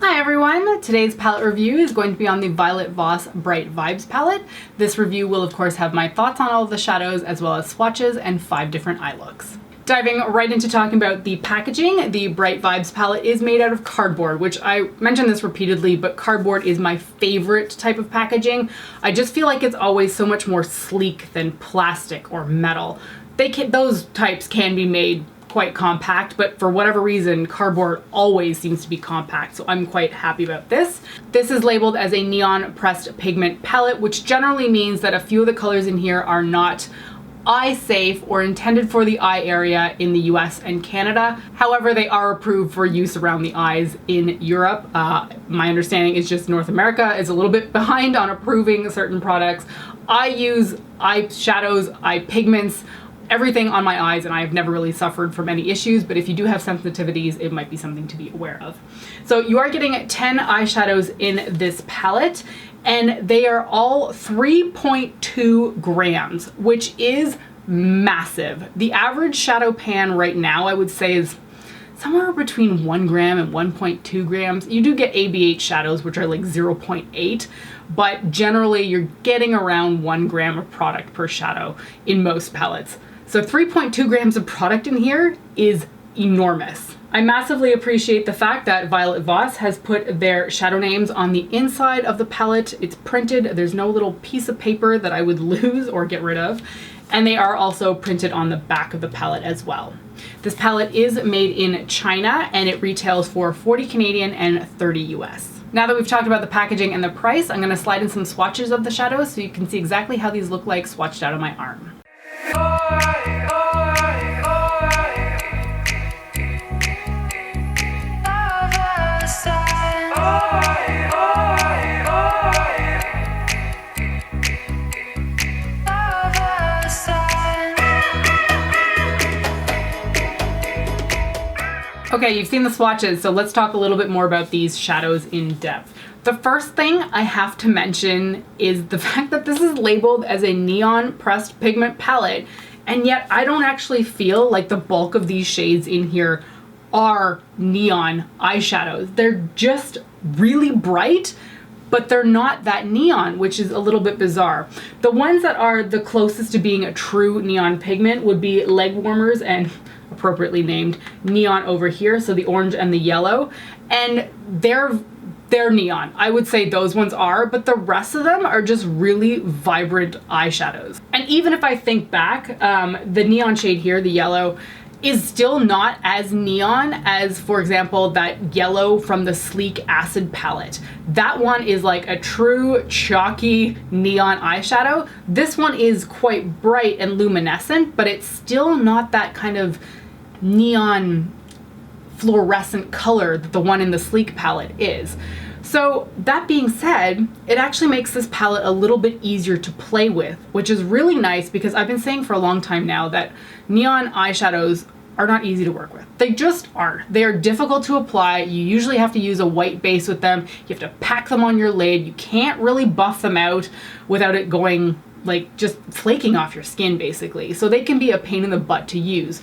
Hi everyone! Today's palette review is going to be on the Violet Voss Bright Vibes palette. This review will of course have my thoughts on all of the shadows as well as swatches and 5 different eye looks. Diving right into talking about the packaging, the Bright Vibes palette is made out of cardboard, which I mentioned this repeatedly, but cardboard is my favorite type of packaging. I just feel like it's always so much more sleek than plastic or metal. Those types can be made quite compact, but for whatever reason, cardboard always seems to be compact, so I'm quite happy about this. This is labeled as a neon pressed pigment palette, which generally means that a few of the colors in here are not eye safe or intended for the eye area in the US and Canada. However, they are approved for use around the eyes in Europe. My understanding is just North America is a little bit behind on approving certain products. I use eye shadows, eye pigments, everything on my eyes, and I've never really suffered from any issues, but if you do have sensitivities, it might be something to be aware of. So you are getting 10 eyeshadows in this palette, and they are all 3.2 grams, which is massive. The average shadow pan right now, I would say, is somewhere between 1 gram and 1.2 grams. You do get ABH shadows, which are like 0.8, but generally you're getting around 1 gram of product per shadow in most palettes. So 3.2 grams of product in here is enormous. I massively appreciate the fact that Violet Voss has put their shadow names on the inside of the palette. It's printed, there's no little piece of paper that I would lose or get rid of, and they are also printed on the back of the palette as well. This palette is made in China and it retails for 40 Canadian and 30 US. Now that we've talked about the packaging and the price, I'm going to slide in some swatches of the shadows so you can see exactly how these look like swatched out on my arm. Okay, you've seen the swatches, so let's talk a little bit more about these shadows in depth. The first thing I have to mention is the fact that this is labeled as a neon pressed pigment palette, and yet I don't actually feel like the bulk of these shades in here are neon eyeshadows. They're just really bright, but they're not that neon, which is a little bit bizarre. The ones that are the closest to being a true neon pigment would be leg warmers and appropriately named neon over here, so the orange and the yellow, and they're neon. I would say those ones are, but the rest of them are just really vibrant eyeshadows. And even if I think back, the neon shade here, the yellow, is still not as neon as, for example, that yellow from the Sleek Acid palette. That one is like a true chalky neon eyeshadow. This one is quite bright and luminescent, but it's still not that kind of neon fluorescent color that the one in the Sleek palette is. So that being said, it actually makes this palette a little bit easier to play with, which is really nice because I've been saying for a long time now that neon eyeshadows are not easy to work with. They just aren't. They are difficult to apply. You usually have to use a white base with them. You have to pack them on your lid. You can't really buff them out without it going like just flaking off your skin basically. So they can be a pain in the butt to use.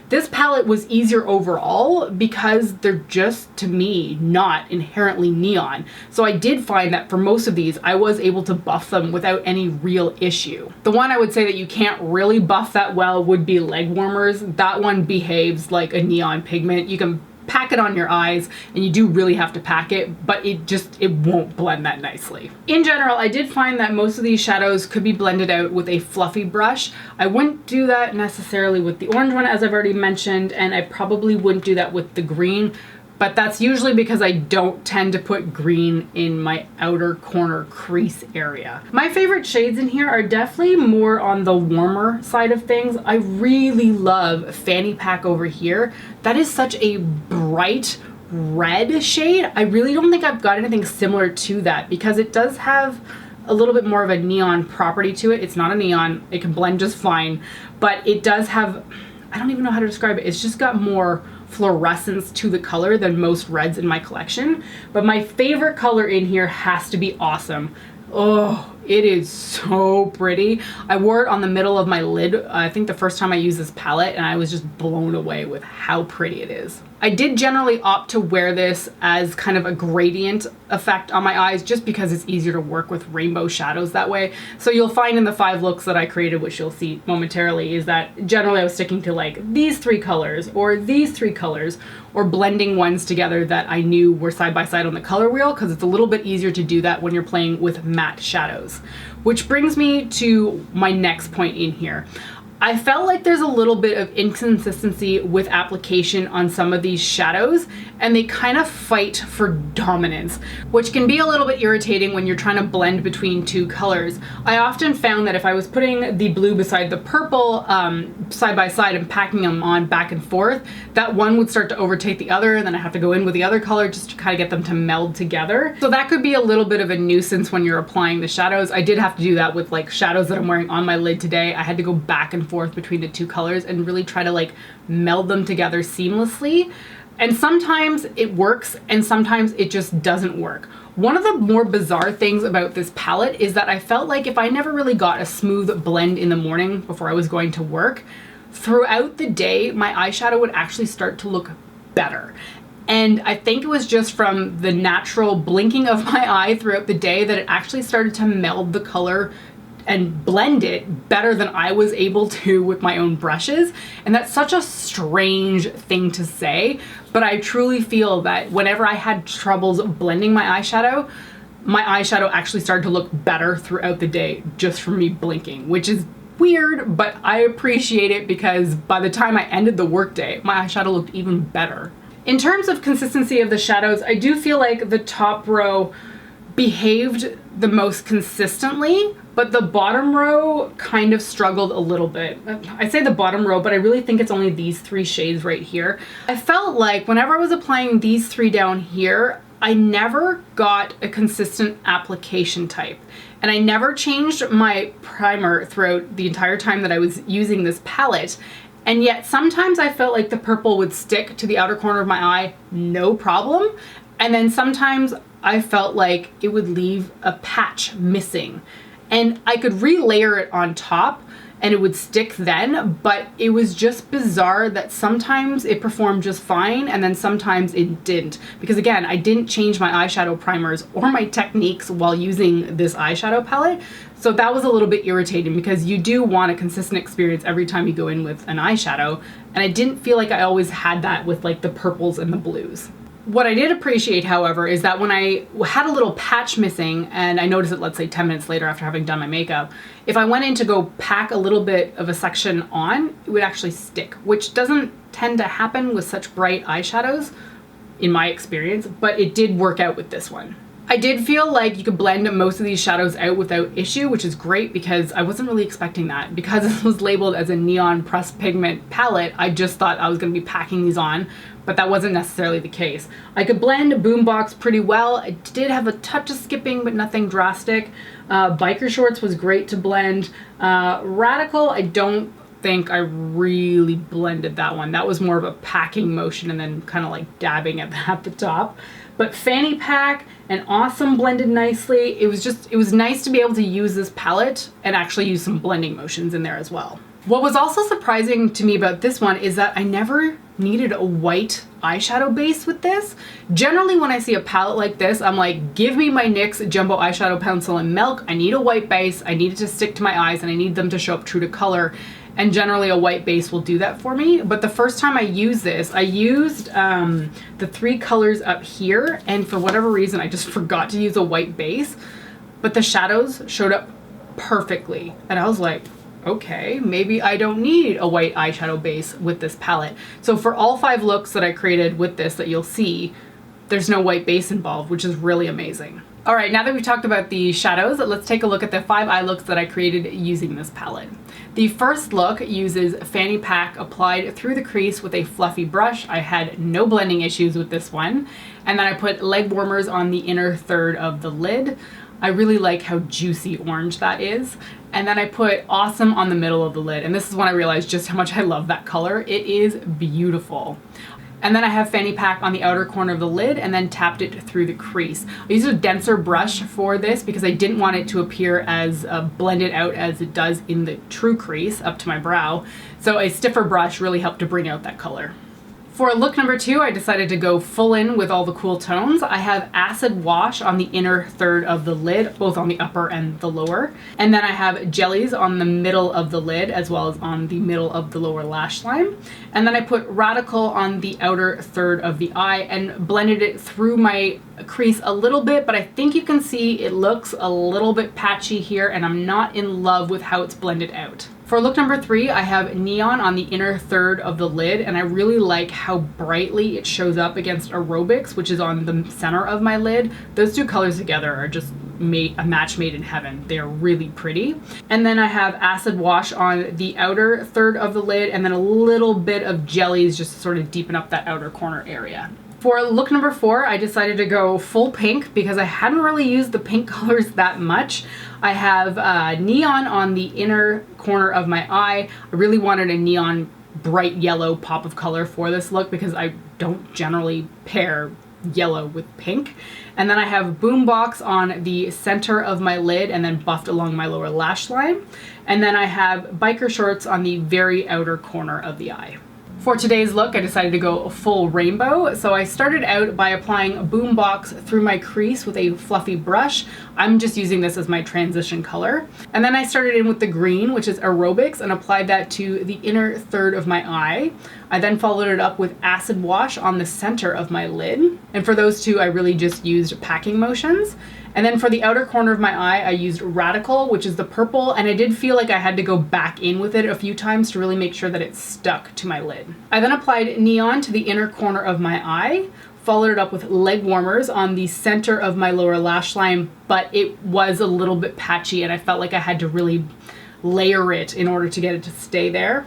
This palette was easier overall because they're just, to me, not inherently neon. So I did find that for most of these, I was able to buff them without any real issue. The one I would say that you can't really buff that well would be leg warmers. That one behaves like a neon pigment. You can pack it on your eyes and you do really have to pack it, but it won't blend that nicely. In general, I did find that most of these shadows could be blended out with a fluffy brush. I wouldn't do that necessarily with the orange one, as I've already mentioned, and I probably wouldn't do that with the green, but that's usually because I don't tend to put green in my outer corner crease area. My favorite shades in here are definitely more on the warmer side of things. I really love Fanny Pack over here. That is such a bright red shade. I really don't think I've got anything similar to that because it does have a little bit more of a neon property to it. It's not a neon, it can blend just fine, but it does have, I don't even know how to describe it. It's just got more fluorescence to the color than most reds in my collection. But my favorite color in here has to be Awesome. Oh, it is so pretty. I wore it on the middle of my lid, I think the first time I used this palette, and I was just blown away with how pretty it is. I did generally opt to wear this as kind of a gradient effect on my eyes just because it's easier to work with rainbow shadows that way. So you'll find in the 5 looks that I created, which you'll see momentarily, is that generally I was sticking to like these 3 colors or these 3 colors, or blending ones together that I knew were side by side on the color wheel, because it's a little bit easier to do that when you're playing with matte shadows. Which brings me to my next point in here. I felt like there's a little bit of inconsistency with application on some of these shadows, and they kind of fight for dominance, which can be a little bit irritating when you're trying to blend between 2 colors. I often found that if I was putting the blue beside the purple side by side and packing them on back and forth, that one would start to overtake the other, and then I have to go in with the other color just to kind of get them to meld together. So that could be a little bit of a nuisance when you're applying the shadows. I did have to do that with like shadows that I'm wearing on my lid today. I had to go back and forth between the 2 colors and really try to like meld them together seamlessly. And sometimes it works and sometimes it just doesn't work. One of the more bizarre things about this palette is that I felt like if I never really got a smooth blend in the morning before I was going to work, throughout the day my eyeshadow would actually start to look better. And I think it was just from the natural blinking of my eye throughout the day that it actually started to meld the color and blend it better than I was able to with my own brushes. And that's such a strange thing to say, but I truly feel that whenever I had troubles blending my eyeshadow actually started to look better throughout the day just from me blinking, which is weird, but I appreciate it because by the time I ended the workday, my eyeshadow looked even better. In terms of consistency of the shadows, I do feel like the top row behaved the most consistently, but the bottom row kind of struggled a little bit. I say the bottom row, but I really think it's only these 3 shades right here. I felt like whenever I was applying these 3 down here, I never got a consistent application type. And I never changed my primer throughout the entire time that I was using this palette. And yet sometimes I felt like the purple would stick to the outer corner of my eye, no problem. And then sometimes I felt like it would leave a patch missing. And I could relayer it on top and it would stick then, but it was just bizarre that sometimes it performed just fine and then sometimes it didn't. Because again, I didn't change my eyeshadow primers or my techniques while using this eyeshadow palette. So that was a little bit irritating because you do want a consistent experience every time you go in with an eyeshadow. And I didn't feel like I always had that with like the purples and the blues. What I did appreciate, however, is that when I had a little patch missing and I noticed it, let's say 10 minutes later after having done my makeup, if I went in to go pack a little bit of a section on, it would actually stick, which doesn't tend to happen with such bright eyeshadows in my experience, but it did work out with this one. I did feel like you could blend most of these shadows out without issue, which is great because I wasn't really expecting that. Because it was labeled as a neon pressed pigment palette, I just thought I was going to be packing these on, but that wasn't necessarily the case. I could blend Boombox pretty well. I did have a touch of skipping, but nothing drastic. Biker Shorts was great to blend. Radical, I don't think I really blended that one. That was more of a packing motion and then kind of like dabbing at the top. But Fanny Pack and Awesome blended nicely. It was nice to be able to use this palette and actually use some blending motions in there as well. What was also surprising to me about this one is that I never needed a white eyeshadow base with this. Generally when I see a palette like this, I'm like, give me my NYX Jumbo Eyeshadow Pencil in Milk. I need a white base. I need it to stick to my eyes and I need them to show up true to color. And generally a white base will do that for me. But the first time I used this, I used the 3 colors up here, and for whatever reason, I just forgot to use a white base, but the shadows showed up perfectly. And I was like, okay, maybe I don't need a white eyeshadow base with this palette. So for all 5 looks that I created with this that you'll see, there's no white base involved, which is really amazing. All right, now that we've talked about the shadows, let's take a look at the 5 eye looks that I created using this palette. The first look uses Fanny Pack applied through the crease with a fluffy brush. I had no blending issues with this one. And then I put leg warmers on the inner third of the lid. I really like how juicy orange that is. And then I put Awesome on the middle of the lid. And this is when I realized just how much I love that color. It is beautiful. And then I have Fanny Pack on the outer corner of the lid and then tapped it through the crease. I used a denser brush for this because I didn't want it to appear as blended out as it does in the true crease up to my brow. So a stiffer brush really helped to bring out that color. For look number 2, I decided to go full in with all the cool tones. I have acid wash on the inner third of the lid, both on the upper and the lower. And then I have jellies on the middle of the lid as well as on the middle of the lower lash line. And then I put radical on the outer third of the eye and blended it through my crease a little bit, but I think you can see it looks a little bit patchy here and I'm not in love with how it's blended out. For look number 3, I have neon on the inner third of the lid, and I really like how brightly it shows up against aerobics, which is on the center of my lid. Those two colors together are just a match made in heaven. They are really pretty. And then I have acid wash on the outer third of the lid, and then a little bit of jellies just to sort of deepen up that outer corner area. For look number 4, I decided to go full pink because I hadn't really used the pink colors that much. I have neon on the inner corner of my eye. I really wanted a neon bright yellow pop of color for this look because I don't generally pair yellow with pink. And then I have boombox on the center of my lid and then buffed along my lower lash line. And then I have biker shorts on the very outer corner of the eye. For today's look, I decided to go full rainbow. So I started out by applying a boombox through my crease with a fluffy brush. I'm just using this as my transition color. And then I started in with the green, which is aerobics, and applied that to the inner third of my eye. I then followed it up with acid wash on the center of my lid. And for those two, I really just used packing motions. And then for the outer corner of my eye, I used Radical, which is the purple, and I did feel like I had to go back in with it a few times to really make sure that it stuck to my lid. I then applied neon to the inner corner of my eye, followed it up with leg warmers on the center of my lower lash line, but it was a little bit patchy and I felt like I had to really layer it in order to get it to stay there.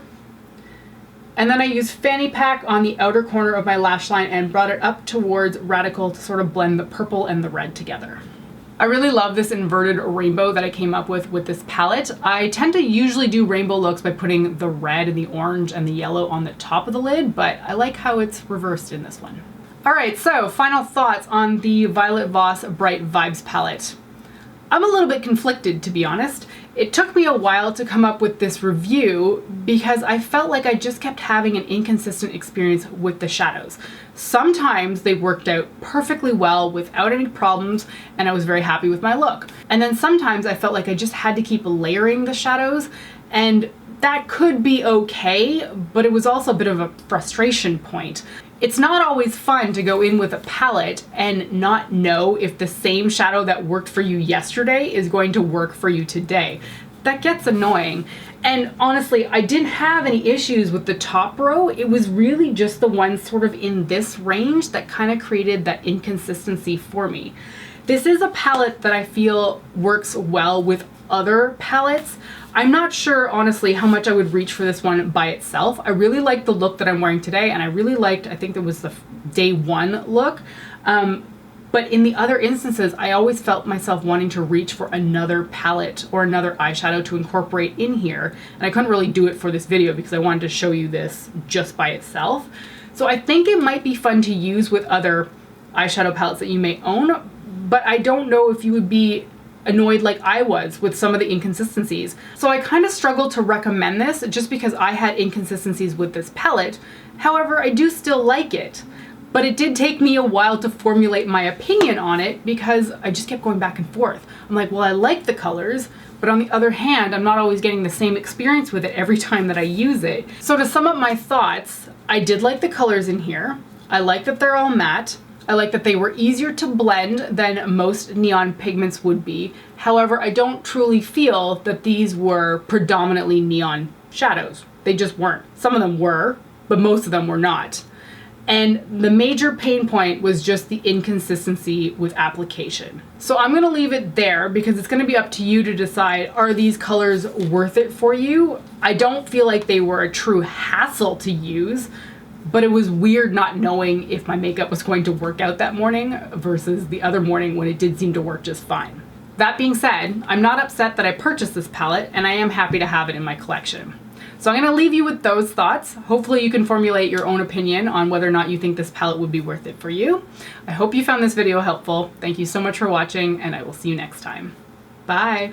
And then I used fanny pack on the outer corner of my lash line and brought it up towards Radical to sort of blend the purple and the red together. I really love this inverted rainbow that I came up with this palette. I tend to usually do rainbow looks by putting the red and the orange and the yellow on the top of the lid, but I like how it's reversed in this one. All right, so final thoughts on the Violet Voss Bright Vibes palette. I'm a little bit conflicted, to be honest. It took me a while to come up with this review because I felt like I just kept having an inconsistent experience with the shadows. Sometimes they worked out perfectly well without any problems and I was very happy with my look. And then sometimes I felt like I just had to keep layering the shadows, and that could be okay, but it was also a bit of a frustration point. It's not always fun to go in with a palette and not know if the same shadow that worked for you yesterday is going to work for you today. That gets annoying. And honestly, I didn't have any issues with the top row. It was really just the ones sort of in this range that kind of created that inconsistency for me. This is a palette that I feel works well with other palettes. I'm not sure, honestly, how much I would reach for this one by itself. I really like the look that I'm wearing today, and I really liked, I think it was the day one look. But in the other instances, I always felt myself wanting to reach for another palette or another eyeshadow to incorporate in here. And I couldn't really do it for this video because I wanted to show you this just by itself. So I think it might be fun to use with other eyeshadow palettes that you may own, but I don't know if you would be annoyed like I was with some of the inconsistencies. So I kind of struggled to recommend this just because I had inconsistencies with this palette. However, I do still like it. But it did take me a while to formulate my opinion on it because I just kept going back and forth. I'm like, well, I like the colors, but on the other hand, I'm not always getting the same experience with it every time that I use it. So to sum up my thoughts, I did like the colors in here. I like that they're all matte. I like that they were easier to blend than most neon pigments would be. However, I don't truly feel that these were predominantly neon shadows. They just weren't. Some of them were, but most of them were not. And the major pain point was just the inconsistency with application. So I'm gonna leave it there because it's gonna be up to you to decide, are these colors worth it for you? I don't feel like they were a true hassle to use, but it was weird not knowing if my makeup was going to work out that morning versus the other morning when it did seem to work just fine. That being said, I'm not upset that I purchased this palette, and I am happy to have it in my collection. So I'm gonna leave you with those thoughts. Hopefully you can formulate your own opinion on whether or not you think this palette would be worth it for you. I hope you found this video helpful. Thank you so much for watching, and I will see you next time. Bye.